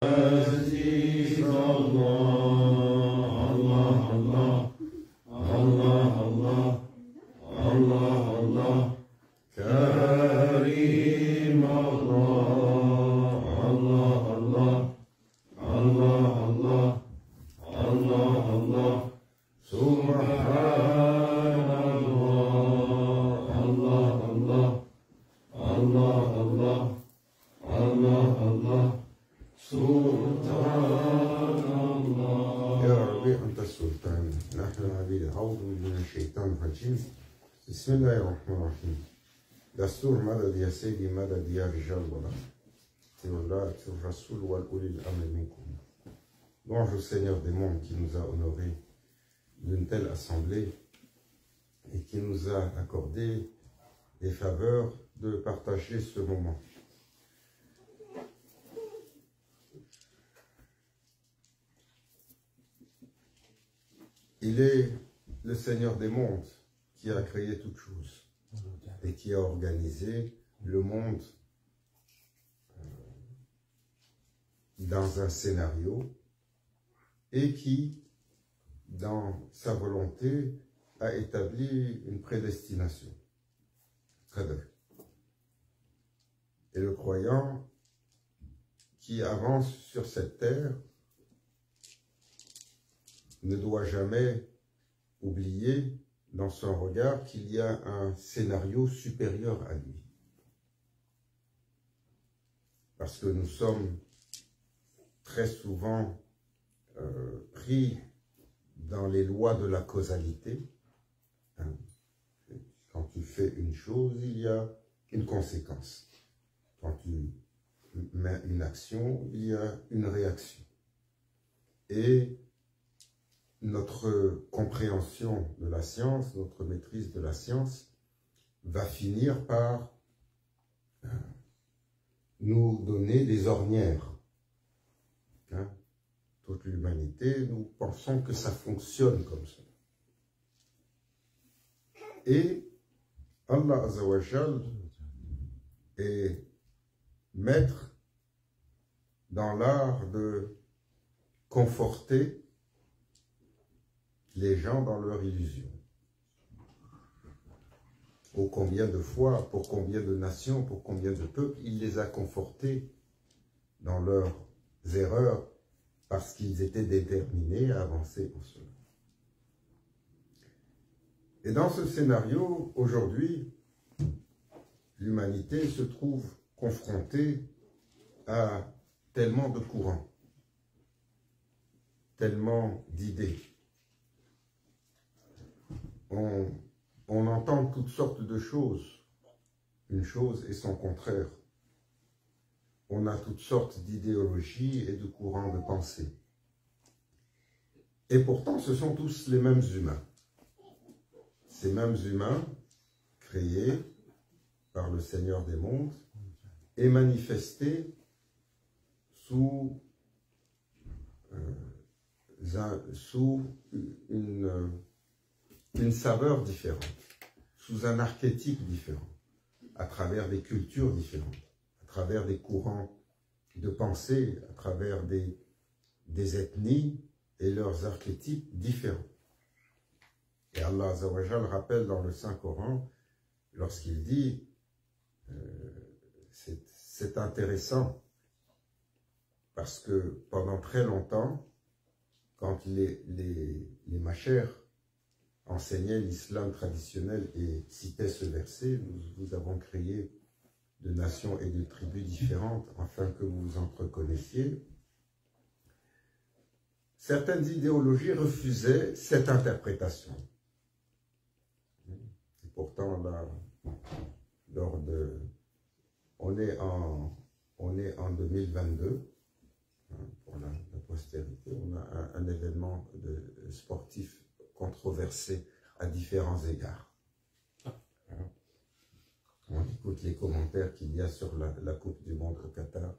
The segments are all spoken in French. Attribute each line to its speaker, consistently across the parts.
Speaker 1: عزيز الله الله الله الله الله الله الله كريم الله الله الله الله الله الله الله سبحان الله الله الله الله الله الله الله سلطان الله.
Speaker 2: يا ربي أنت السلطان نحن عبيد. أعوذ بالله من الشيطان الرجيم. بسم الله الرحمن الرحيم. دستور مدد يا سيدي مدد يا رجال ولا تولى الرسول والأولي الأمر منكم. Louange au Seigneur des mondes qui nous a honorés d'une telle assemblée et qui nous a accordé des faveurs de partager ce moment. Il est le Seigneur des mondes qui a créé toutes choses et qui a organisé le monde dans un scénario et qui, dans sa volonté, a établi une prédestination. Et le croyant qui avance sur cette terre ne doit jamais oublier dans son regard qu'il y a un scénario supérieur à lui. Parce que nous sommes très souvent pris dans les lois de la causalité. Quand tu fais une chose, il y a une conséquence. Quand tu mets une action, il y a une réaction. Et notre compréhension de la science, notre maîtrise de la science, va finir par nous donner des ornières. Toute l'humanité, nous pensons que ça fonctionne comme ça. Et Allah Azza wa Jal est maître dans l'art de conforter les gens dans leur illusion. Ô combien de fois, pour combien de nations, pour combien de peuples, il les a confortés dans leurs erreurs parce qu'ils étaient déterminés à avancer en cela. Et dans ce scénario, aujourd'hui, l'humanité se trouve confrontée à tellement de courants, tellement d'idées. On entend toutes sortes de choses, une chose et son contraire. On a toutes sortes d'idéologies et de courants de pensée. Et pourtant, ce sont tous les mêmes humains. Ces mêmes humains, créés par le Seigneur des mondes, et manifestés sous une saveur différente, sous un archétype différent, à travers des cultures différentes, à travers des courants de pensée, à travers des ethnies et leurs archétypes différents. Et Allah Azza wa Jal rappelle dans le Saint-Coran, lorsqu'il dit, c'est intéressant, parce que pendant très longtemps, quand les machères enseignaient l'islam traditionnel et citaient ce verset, nous avons créé de nations et de tribus différentes afin que vous vous entreconnaissiez. Certaines idéologies refusaient cette interprétation. Et pourtant, là, on est en 2022, pour la postérité, on a un événement sportif controversé à différents égards. On écoute les commentaires qu'il y a sur la Coupe du Monde au Qatar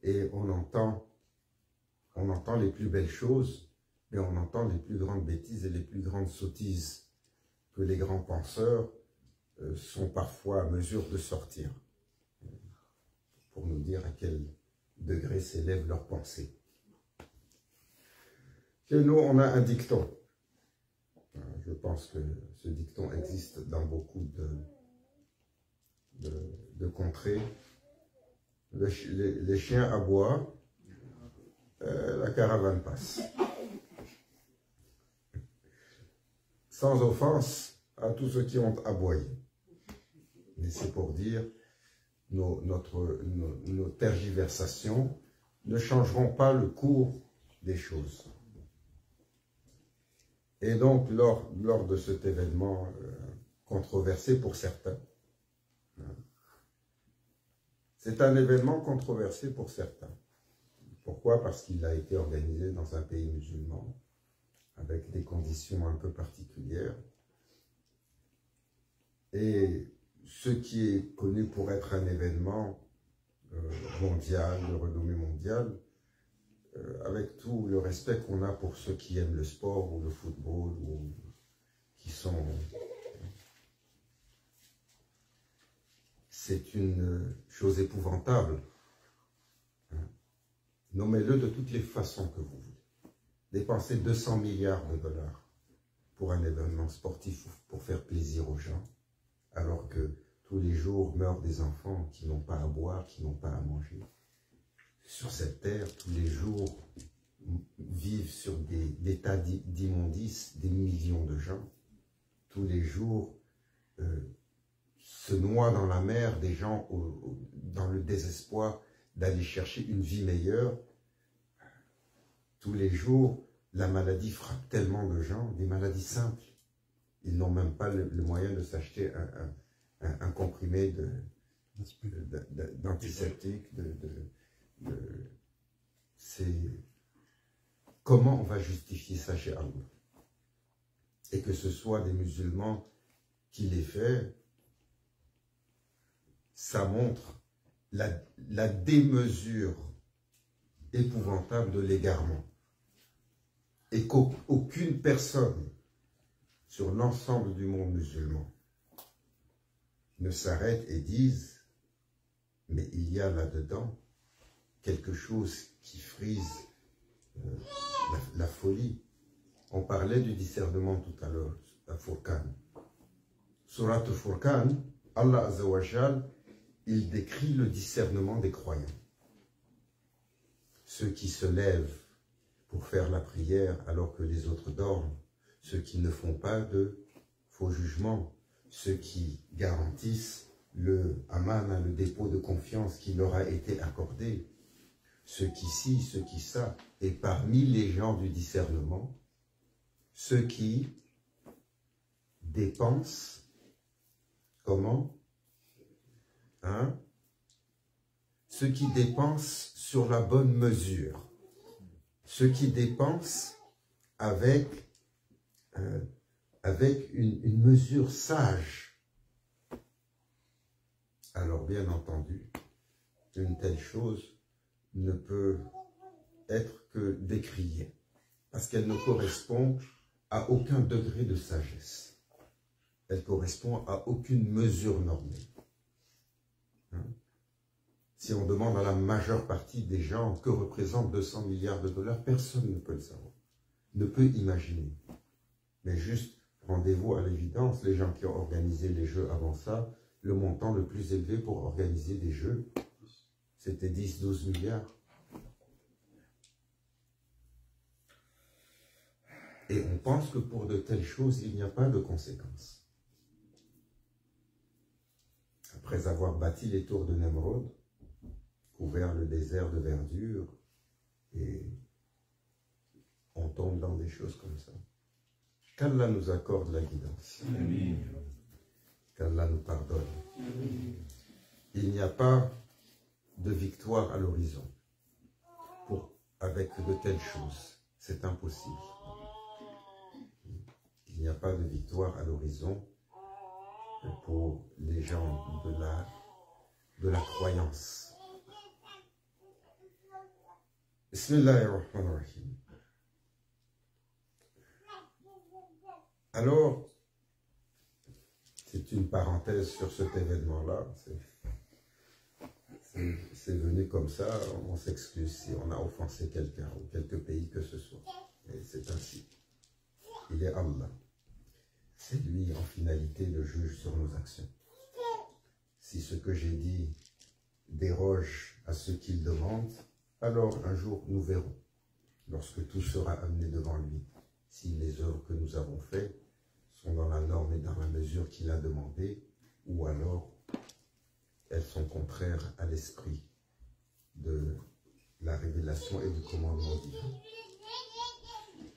Speaker 2: et on entend les plus belles choses, mais on entend les plus grandes bêtises et les plus grandes sottises que les grands penseurs sont parfois à mesure de sortir pour nous dire à quel degré s'élève leur pensée. Et nous, on a un dicton. Je pense que ce dicton existe dans beaucoup de contrées. Les chiens aboient, la caravane passe. Sans offense à tous ceux qui ont aboyé. Mais c'est pour dire nos tergiversations ne changeront pas le cours des choses. Et donc, lors de cet événement controversé pour certains, c'est un événement controversé pour certains. Pourquoi? Parce qu'il a été organisé dans un pays musulman, avec des conditions un peu particulières. Et ce qui est connu pour être un événement mondial, de renommée mondiale, avec tout le respect qu'on a pour ceux qui aiment le sport ou le football, ou qui sont... C'est une chose épouvantable. Nommez-le de toutes les façons que vous voulez. Dépenser 200 milliards de dollars pour un événement sportif pour faire plaisir aux gens, alors que tous les jours meurent des enfants qui n'ont pas à boire, qui n'ont pas à manger. Sur cette terre, tous les jours, vivent sur des tas d'immondices des millions de gens. Tous les jours, se noient dans la mer des gens dans le désespoir d'aller chercher une vie meilleure. Tous les jours, la maladie frappe tellement de gens, des maladies simples. Ils n'ont même pas le moyen de s'acheter un comprimé d'antiseptique. C'est comment on va justifier ça chez Allah? Et que ce soit des musulmans qui les fait, ça montre la démesure épouvantable de l'égarement. Et qu'aucune personne sur l'ensemble du monde musulman ne s'arrête et dise, mais il y a là-dedans quelque chose qui frise la folie. On parlait du discernement tout à l'heure, à Furqan. Surat Furqan, Allah Azza wa Jal, il décrit le discernement des croyants. Ceux qui se lèvent pour faire la prière alors que les autres dorment, ceux qui ne font pas de faux jugements, ceux qui garantissent le amana, le dépôt de confiance qui leur a été accordé, ceux qui ci, ceux qui ça, et parmi les gens du discernement, ceux qui dépensent, comment? Ceux qui dépensent sur la bonne mesure, ceux qui dépensent avec une mesure sage. Alors bien entendu, une telle chose ne peut être que décriée, parce qu'elle ne correspond à aucun degré de sagesse. Elle correspond à aucune mesure normée. Si on demande à la majeure partie des gens que représentent 200 milliards de dollars, personne ne peut le savoir, ne peut imaginer. Mais juste, rendez-vous à l'évidence, les gens qui ont organisé les jeux avant ça, le montant le plus élevé pour organiser des jeux, c'était 10-12 milliards. Et on pense que pour de telles choses, il n'y a pas de conséquences. Après avoir bâti les tours de Nemrod, couvert le désert de verdure, et on tombe dans des choses comme ça. Qu'Allah nous accorde la guidance. Qu'Allah nous pardonne. Il n'y a pas de victoire à l'horizon avec de telles choses. C'est impossible. Il n'y a pas de victoire à l'horizon pour les gens de la croyance. Bismillahirrahmanirrahim. Alors, c'est une parenthèse sur cet événement-là. c'est venu comme ça, on s'excuse si on a offensé quelqu'un ou quelque pays que ce soit. Et c'est ainsi. Il est Allah. C'est lui, en finalité, le juge sur nos actions. Si ce que j'ai dit déroge à ce qu'il demande, alors un jour nous verrons, lorsque tout sera amené devant lui, si les œuvres que nous avons faites sont dans la norme et dans la mesure qu'il a demandé, ou alors elles sont contraires à l'esprit de la révélation et du commandement divin. Le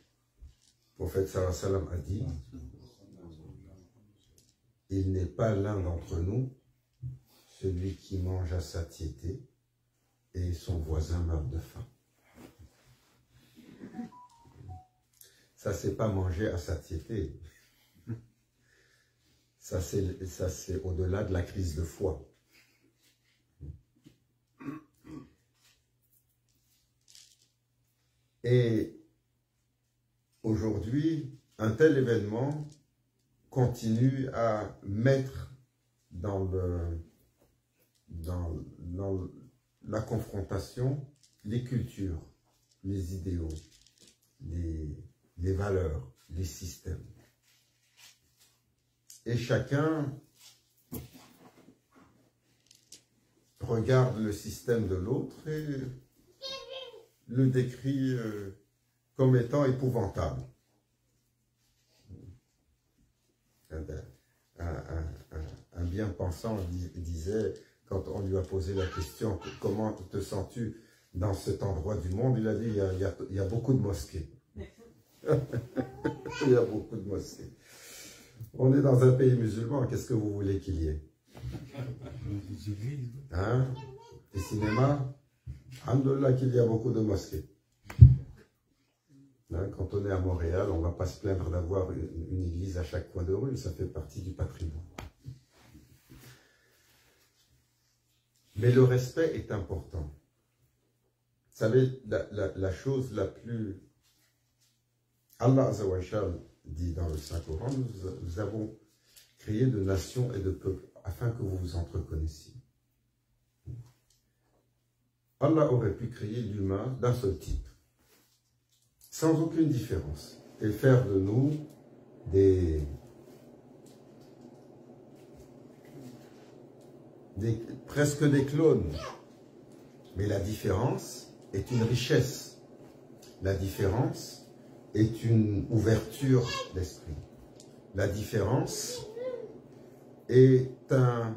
Speaker 2: prophète sallallahu alayhi wa sallam a dit: il n'est pas l'un d'entre nous celui qui mange à satiété et son voisin meurt de faim. Ça, c'est pas manger à satiété. Ça, c'est au-delà de la crise de foi. Et aujourd'hui, un tel événement continue à mettre dans la confrontation les cultures, les idéaux, les valeurs, les systèmes. Et chacun regarde le système de l'autre et le décrit comme étant épouvantable. Un bien-pensant disait, quand on lui a posé la question « Comment te sens-tu dans cet endroit du monde ?» Il a dit « Il y a beaucoup de mosquées. » Il y a beaucoup de mosquées. On est dans un pays musulman, qu'est-ce que vous voulez qu'il y ait? Hein? Les cinémas? Alhamdoulilah qu'il y a beaucoup de mosquées. Hein, quand on est à Montréal, on ne va pas se plaindre d'avoir une église à chaque coin de rue, ça fait partie du patrimoine. Mais le respect est important. Vous savez, la chose la plus... Allah Azza wa Jal dit dans le Saint-Coran, nous avons créé de nations et de peuples afin que vous vous entreconnaissiez. Allah aurait pu créer l'humain d'un seul type, sans aucune différence, et faire de nous presque des clones. Mais la différence est une richesse. La différence est une ouverture d'esprit. La différence est un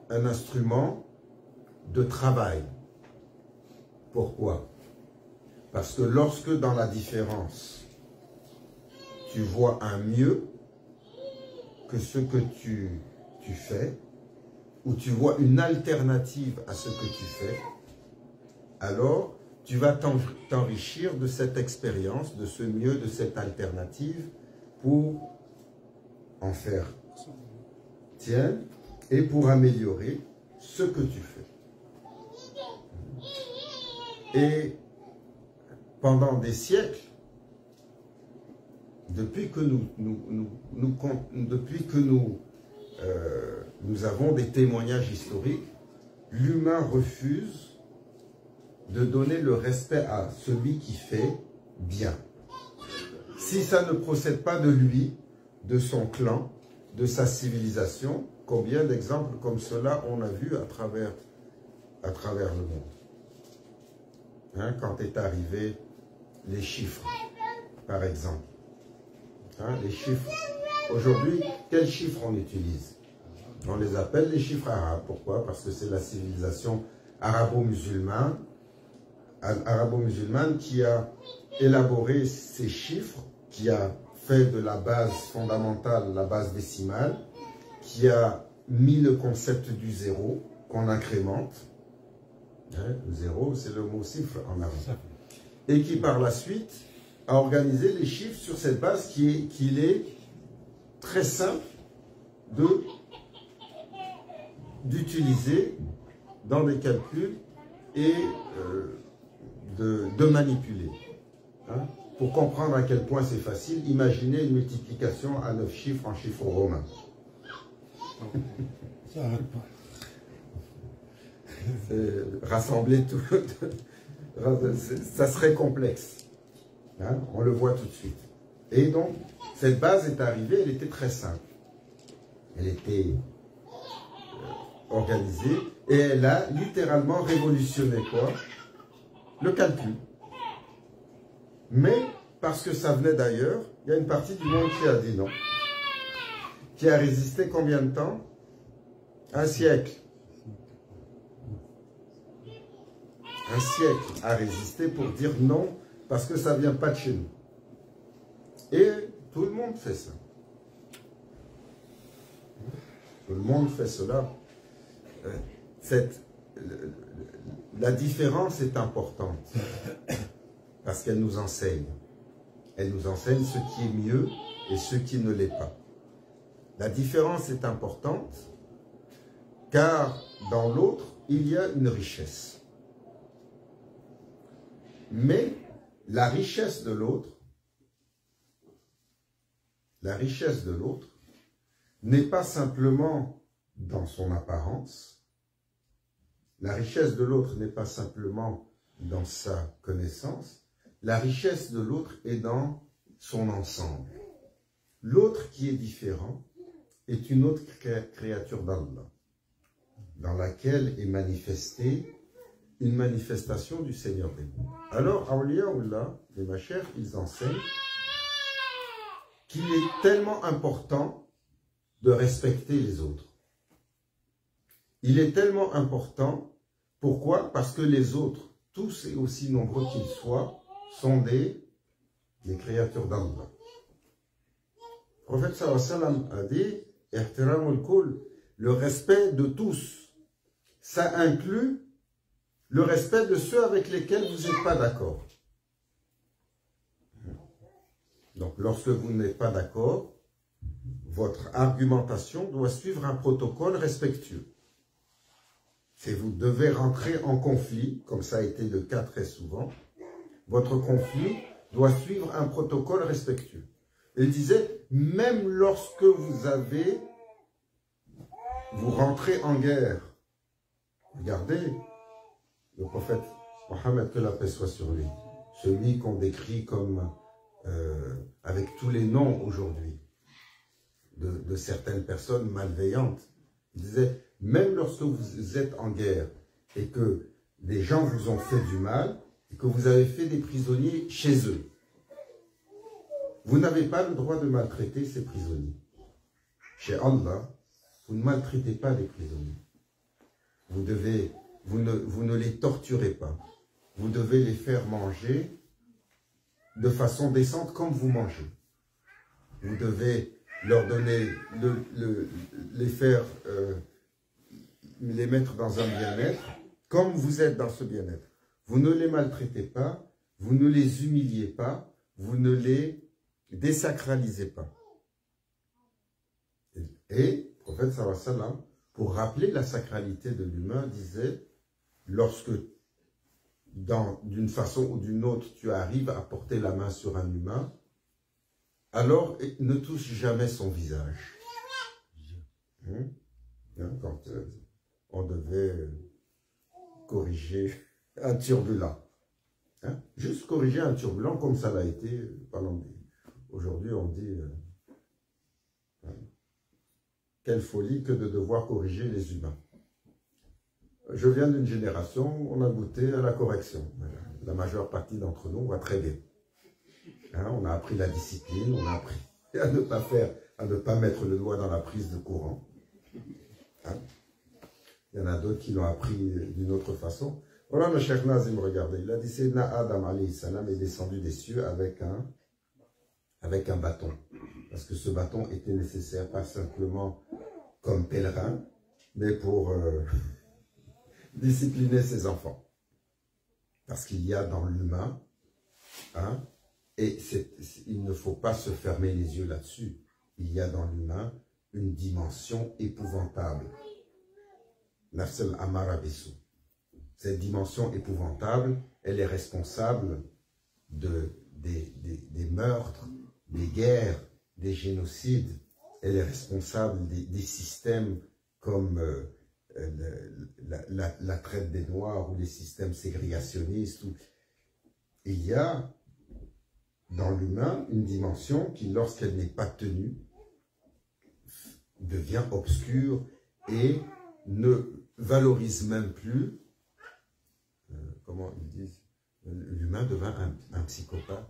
Speaker 2: instrument de travail. Pourquoi? Parce que lorsque dans la différence, tu vois un mieux que ce que tu fais, ou tu vois une alternative à ce que tu fais, alors tu vas t'enrichir de cette expérience, de ce mieux, de cette alternative, pour en faire tien et pour améliorer ce que tu fais. Et pendant des siècles, depuis que nous avons des témoignages historiques, l'humain refuse de donner le respect à celui qui fait bien. Si ça ne procède pas de lui, de son clan, de sa civilisation, combien d'exemples comme cela on a vu à travers le monde. Hein, quand est arrivé les chiffres, par exemple. Hein, les chiffres. Aujourd'hui, quels chiffres on utilise? On les appelle les chiffres arabes. Pourquoi? Parce que c'est la civilisation arabo-musulmane qui a élaboré ces chiffres, qui a fait de la base fondamentale, la base décimale, qui a mis le concept du zéro, qu'on incrémente. Hein, le zéro, c'est le mot chiffre en arabe. Et qui par la suite a organisé les chiffres sur cette base qu'il est très simple d'utiliser dans des calculs et de manipuler. Hein? Pour comprendre à quel point c'est facile, imaginez une multiplication à 9 chiffres en chiffres romains.
Speaker 1: Ça n'arrête pas.
Speaker 2: Rassembler tout, ça serait complexe. Hein? On le voit tout de suite. Et donc, cette base est arrivée, elle était très simple. Elle était organisée et elle a littéralement révolutionné quoi? Le calcul. Mais, parce que ça venait d'ailleurs, il y a une partie du monde qui a dit non. Qui a résisté combien de temps? Un siècle. Un siècle a résisté pour dire non, parce que ça ne vient pas de chez nous. Et tout le monde fait ça. Tout le monde fait cela. La différence est importante, parce qu'elle nous enseigne. Elle nous enseigne ce qui est mieux et ce qui ne l'est pas. La différence est importante, car dans l'autre, il y a une richesse. Mais la richesse de l'autre n'est pas simplement dans son apparence, la richesse de l'autre n'est pas simplement dans sa connaissance, la richesse de l'autre est dans son ensemble. L'autre qui est différent est une autre créature d'Allah, dans laquelle est manifestée une manifestation du Seigneur des mondes. Alors, Awliyaullah, les machers, ils enseignent qu'il est tellement important de respecter les autres. Il est tellement important, pourquoi? Parce que les autres, tous et aussi nombreux qu'ils soient, sont des créatures d'Allah. Le prophète sallallahu alayhi wa sallam a dit, ihtiramul kull, le respect de tous, ça inclut le respect de ceux avec lesquels vous n'êtes pas d'accord. Donc, lorsque vous n'êtes pas d'accord, votre argumentation doit suivre un protocole respectueux. Si vous devez rentrer en conflit, comme ça a été le cas très souvent, votre conflit doit suivre un protocole respectueux. Il disait, même lorsque vous rentrez en guerre, regardez, le prophète Mohammed, que la paix soit sur lui, celui qu'on décrit comme, avec tous les noms aujourd'hui, de certaines personnes malveillantes. Il disait, même lorsque vous êtes en guerre et que des gens vous ont fait du mal et que vous avez fait des prisonniers chez eux, vous n'avez pas le droit de maltraiter ces prisonniers. Chez Allah, vous ne maltraitez pas les prisonniers. Vous ne les torturez pas. Vous devez les faire manger de façon décente comme vous mangez. Vous devez leur donner, les mettre dans un bien-être comme vous êtes dans ce bien-être. Vous ne les maltraitez pas, vous ne les humiliez pas, vous ne les désacralisez pas. Et le prophète sallallahu alayhi wa sallam, pour rappeler la sacralité de l'humain, disait, lorsque d'une façon ou d'une autre, tu arrives à porter la main sur un humain, alors ne touche jamais son visage. Quand on devait corriger un turbulent. Juste corriger un turbulent comme ça l'a été pendant... Aujourd'hui, on dit... quelle folie que de devoir corriger les humains. Je viens d'une génération, on a goûté à la correction. La majeure partie d'entre nous va très bien. On a appris la discipline, on a appris à ne pas mettre le doigt dans la prise de courant. Il y en a d'autres qui l'ont appris d'une autre façon. Voilà le Cheikh Nazim, regardez, il a dit, Sayyidina Adam alayhi salam est descendu des cieux avec un bâton. Parce que ce bâton était nécessaire, pas simplement comme pèlerin, mais pour discipliner ses enfants. Parce qu'il y a dans l'humain, et il ne faut pas se fermer les yeux là-dessus, il y a dans l'humain une dimension épouvantable. Nafs al-Amara Bissou. Cette dimension épouvantable, elle est responsable des meurtres, des guerres, des génocides. Elle est responsable des systèmes comme la traite des Noirs ou les systèmes ségrégationnistes. Il y a dans l'humain une dimension qui, lorsqu'elle n'est pas tenue, devient obscure et ne valorise même plus, comment ils disent, l'humain devint un psychopathe.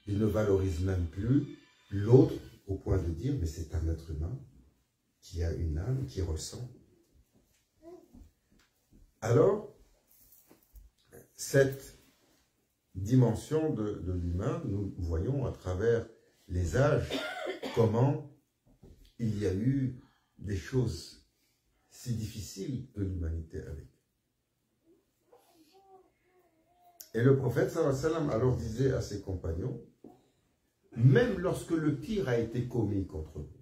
Speaker 2: Il ne valorise même plus l'autre au point de dire, mais c'est un être humain qui a une âme, qui ressent. Alors, cette dimension de l'humain, nous voyons à travers les âges comment il y a eu des choses si difficiles de l'humanité avec. Et le prophète sallallahu alayhi wa sallam alors disait à ses compagnons, même lorsque le pire a été commis contre vous,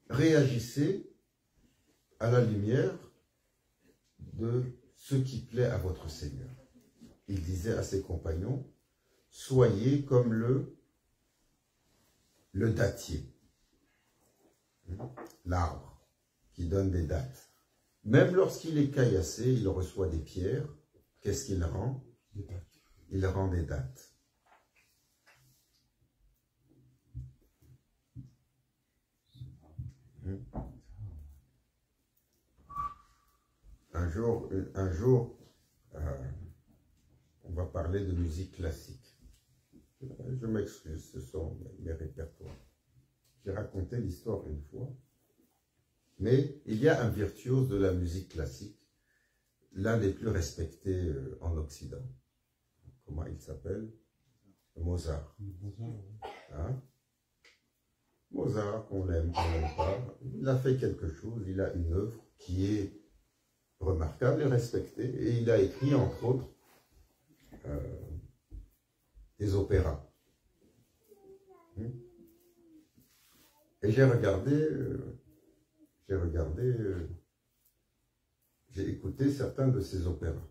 Speaker 2: réagissez à la lumière de ce qui plaît à votre Seigneur. Il disait à ses compagnons, soyez comme le dattier, l'arbre qui donne des dattes. Même lorsqu'il est caillassé, il reçoit des pierres. Qu'est-ce qu'il rend? Il rend des dattes. Un jour, on va parler de musique classique. Je m'excuse, ce sont mes répertoires. J'ai raconté l'histoire une fois. Mais il y a un virtuose de la musique classique, l'un des plus respectés en Occident. Comment il s'appelle? Mozart. Hein? Mozart, on l'aime, on l'aime pas. Il a fait quelque chose, il a une œuvre qui est remarquable et respectée. Et il a écrit, entre autres, des opéras. Et j'ai regardé... j'ai écouté certains de ces opéras.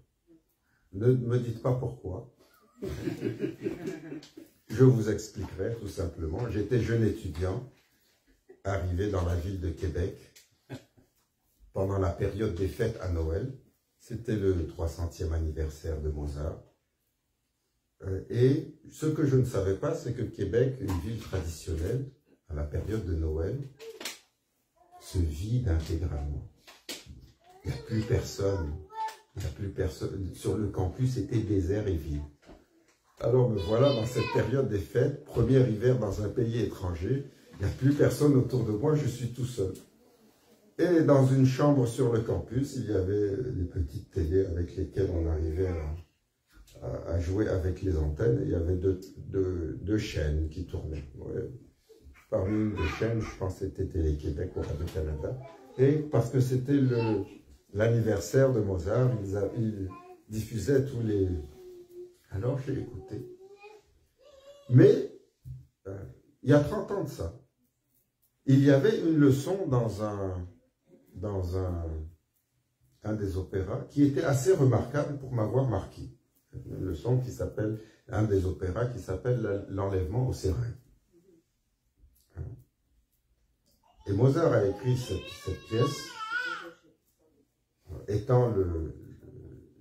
Speaker 2: Ne me dites pas pourquoi. Je vous expliquerai tout simplement. J'étais jeune étudiant, arrivé dans la ville de Québec, pendant la période des fêtes à Noël. C'était le 300e anniversaire de Mozart. Et ce que je ne savais pas, c'est que Québec, une ville traditionnelle, à la période de Noël, se vide intégralement. Il n'y a plus personne. Il n'y a plus personne. Sur le campus, c'était désert et vide. Alors me voilà dans cette période des fêtes, premier hiver dans un pays étranger. Il n'y a plus personne autour de moi, je suis tout seul. Et dans une chambre sur le campus, il y avait des petites télés avec lesquelles on arrivait à jouer avec les antennes. Il y avait deux chaînes qui tournaient. Ouais. Parmi une des chaînes, je pense que c'était Télé-Québec ou Radio-Canada. Et parce que c'était l'anniversaire de Mozart, ils diffusaient tous les... Alors j'ai écouté. Mais, il y a 30 ans de ça, il y avait une leçon dans un des opéras qui était assez remarquable pour m'avoir marqué. Une leçon qui s'appelle, un des opéras qui s'appelle L'enlèvement au sérail. Et Mozart a écrit cette pièce, étant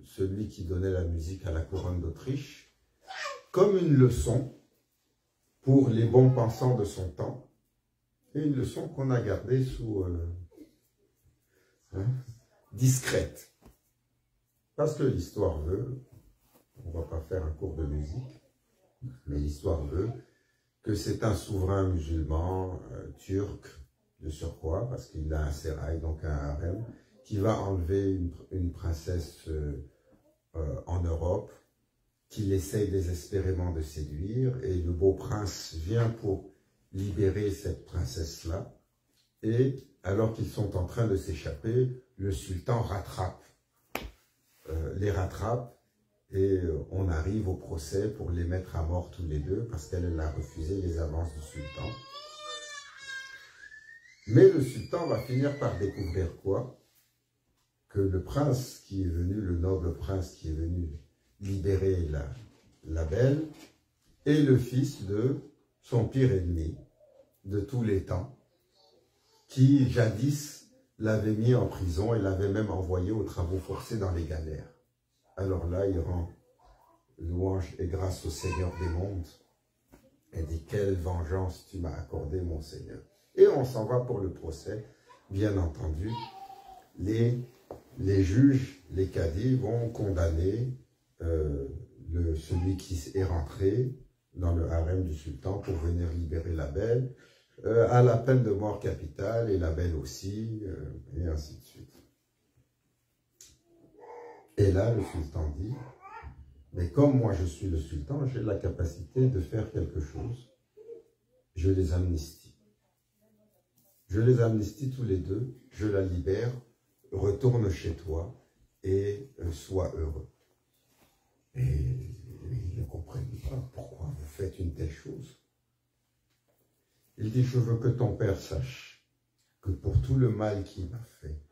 Speaker 2: celui qui donnait la musique à la couronne d'Autriche, comme une leçon pour les bons pensants de son temps, et une leçon qu'on a gardée sous discrète. Parce que l'histoire veut, on ne va pas faire un cours de musique, mais l'histoire veut que c'est un souverain musulman, turc, de surcroît, parce qu'il a un sérail, donc un harem, qui va enlever une princesse en Europe, qu'il essaye désespérément de séduire, et le beau prince vient pour libérer cette princesse-là, et alors qu'ils sont en train de s'échapper, le sultan les rattrape, et on arrive au procès pour les mettre à mort tous les deux, parce qu'elle a refusé les avances du sultan. Mais le sultan va finir par découvrir quoi? Que le prince qui est venu, le noble prince qui est venu libérer la belle, est le fils de son pire ennemi de tous les temps, qui jadis l'avait mis en prison et l'avait même envoyé aux travaux forcés dans les galères. Alors là, il rend louange et grâce au Seigneur des mondes et dit « Quelle vengeance tu m'as accordée, mon Seigneur !» Et on s'en va pour le procès. Bien entendu, les juges, les cadis vont condamner celui qui est rentré dans le harem du sultan pour venir libérer la belle, à la peine de mort capitale, et la belle aussi, et ainsi de suite. Et là, le sultan dit, mais comme moi je suis le sultan, j'ai la capacité de faire quelque chose. Je les amnistie. Je les amnistie tous les deux, je la libère, retourne chez toi et sois heureux. Et ils ne comprennent pas pourquoi vous faites une telle chose. Il dit, je veux que ton père sache que pour tout le mal qu'il m'a fait,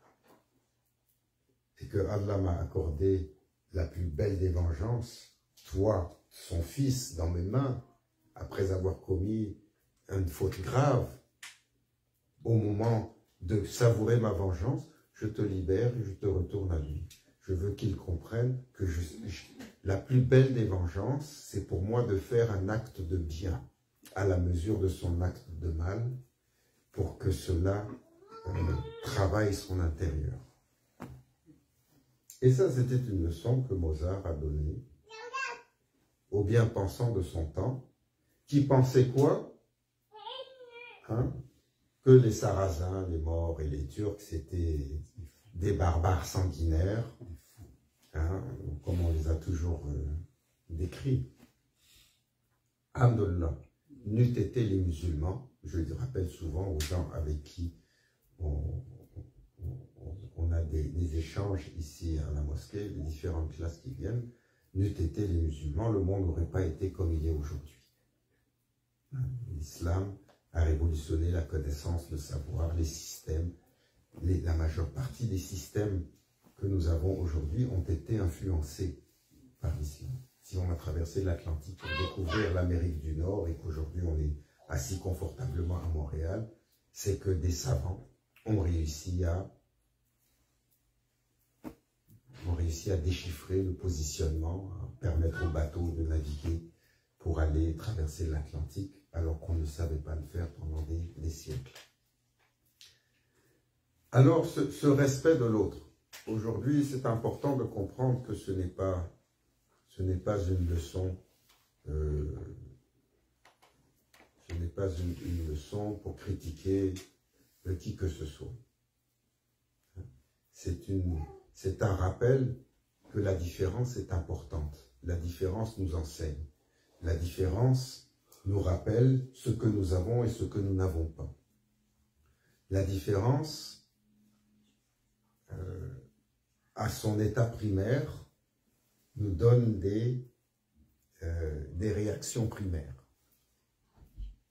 Speaker 2: et que Allah m'a accordé la plus belle des vengeances, toi, son fils, dans mes mains, après avoir commis une faute grave, au moment de savourer ma vengeance, je te libère et je te retourne à lui. Je veux qu'il comprenne que la plus belle des vengeances, c'est pour moi de faire un acte de bien à la mesure de son acte de mal, pour que cela travaille son intérieur. Et ça, c'était une leçon que Mozart a donnée aux bien-pensants de son temps, qui pensaient quoi? Que les Sarrasins, les Maures et les Turcs, c'était des barbares sanguinaires, comme on les a toujours décrits. Alhamdoulilah, n'eût été les musulmans, je le rappelle souvent aux gens avec qui on a des échanges ici à la mosquée, les différentes classes qui viennent, n'eût été les musulmans, le monde n'aurait pas été comme il est aujourd'hui. L'islam a révolutionné la connaissance, le savoir, les systèmes. La majeure partie des systèmes que nous avons aujourd'hui ont été influencés par l'islam. Si on a traversé l'Atlantique pour découvrir l'Amérique du Nord et qu'aujourd'hui on est assis confortablement à Montréal, c'est que des savants ont réussi à déchiffrer le positionnement, à permettre aux bateaux de naviguer pour aller traverser l'Atlantique, alors qu'on ne savait pas le faire pendant des siècles. Alors, ce respect de l'autre. Aujourd'hui, c'est important de comprendre que ce n'est pas une leçon, une leçon pour critiquer qui que ce soit. C'est un rappel que la différence est importante. La différence nous enseigne. La différence nous rappelle ce que nous avons et ce que nous n'avons pas. La différence, à son état primaire, nous donne des réactions primaires.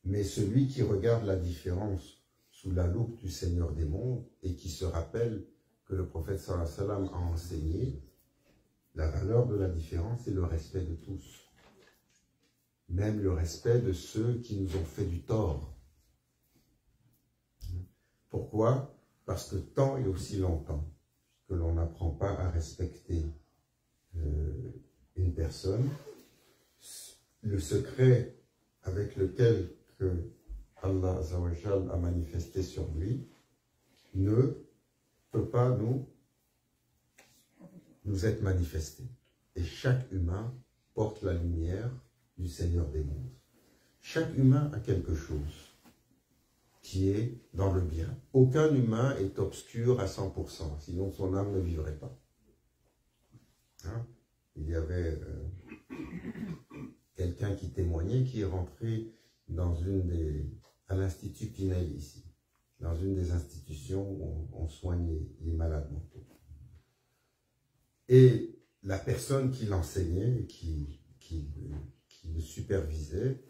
Speaker 2: Mais celui qui regarde la différence sous la loupe du Seigneur des mondes et qui se rappelle que le prophète sallallahu alayhi wa sallam a enseigné, la valeur de la différence est le respect de tous. Même le respect de ceux qui nous ont fait du tort. Pourquoi? Parce que tant et aussi longtemps que l'on n'apprend pas à respecter une personne, le secret avec lequel que Allah Azzawajal a manifesté sur lui ne peut pas nous être manifesté. Et chaque humain porte la lumière du Seigneur des mondes. Chaque humain a quelque chose qui est dans le bien. Aucun humain est obscur à 100%, sinon son âme ne vivrait pas. Il y avait quelqu'un qui témoignait, qui est rentré à l'Institut Pinel ici, dans une des institutions où on soigne les malades mentaux. Et la personne qui l'enseignait, qui le supervisait,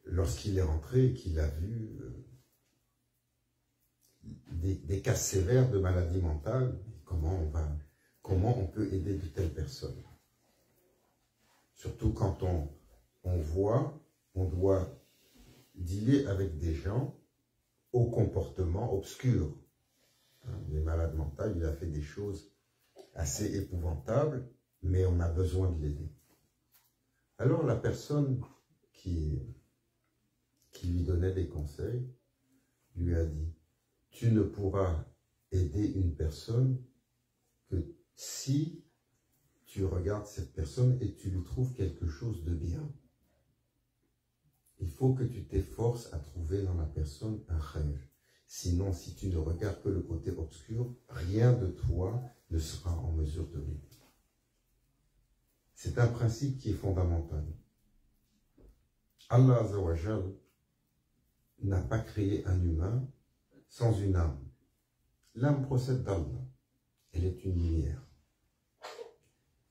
Speaker 2: lorsqu'il est rentré et qu'il a vu des cas sévères de maladie mentale, comment on peut aider de telles personnes? Surtout quand on doit dealer avec des gens au comportement obscur. Il est malade mental, il a fait des choses assez épouvantables, mais on a besoin de l'aider. Alors la personne qui lui donnait des conseils lui a dit, tu ne pourras aider une personne que si tu regardes cette personne et tu lui trouves quelque chose de bien. Il faut que tu t'efforces à trouver dans la personne un rêve. Sinon, si tu ne regardes que le côté obscur, rien de toi ne sera en mesure de l'aider. C'est un principe qui est fondamental. Allah Azza wa Jal n'a pas créé un humain sans une âme. L'âme procède d'Allah. Elle est une lumière.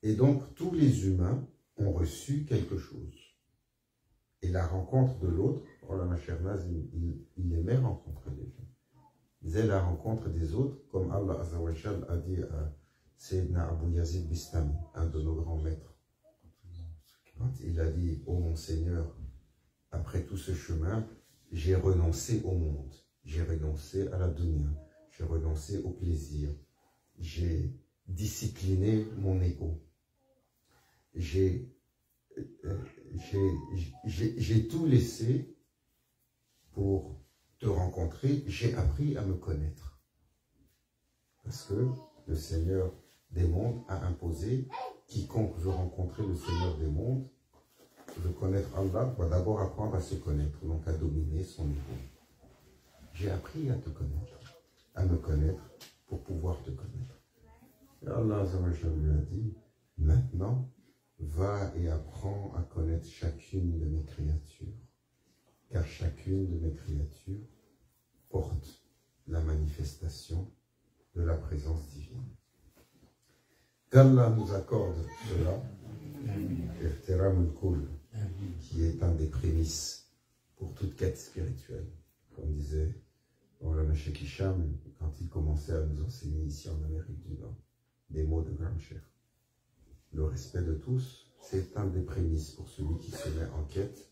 Speaker 2: Et donc, tous les humains ont reçu quelque chose. Et la rencontre de l'autre, oh là, ma chère Naz, il aimait rencontrer les gens. Il disait la rencontre des autres, comme Allah Azza wa Jal a dit à Sayyidina Abu Yazid Bistami, un de nos grands maîtres. Quand il a dit, ô mon Seigneur, après tout ce chemin, j'ai renoncé au monde, j'ai renoncé à la dunya, j'ai renoncé au plaisir, j'ai discipliné mon ego, j'ai tout laissé pour te rencontrer, j'ai appris à me connaître. Parce que le Seigneur des mondes a imposé, quiconque veut rencontrer le Seigneur des mondes, veut connaître Allah, doit d'abord apprendre à se connaître, donc à dominer son ego. J'ai appris à te connaître, à me connaître pour pouvoir te connaître. Et Allah Azza wa Jalla lui a dit, maintenant, va et apprends à connaître chacune de mes créatures, car chacune de mes créatures porte la manifestation de la présence divine. Qu'Allah nous accorde cela, Ihtiram al-Kul, qui est un des prémices pour toute quête spirituelle. Comme disait Maulana Cheikh Hicham quand il commençait à nous enseigner ici en Amérique du Nord, des mots de Grand Cheikh. Le respect de tous, c'est un des prémices pour celui qui se met en quête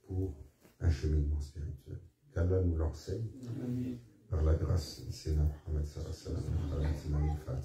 Speaker 2: pour un cheminement spirituel. Qu'Allah nous l'enseigne par la grâce de Sayyidina Muhammad sallallahu alayhi wa sallam.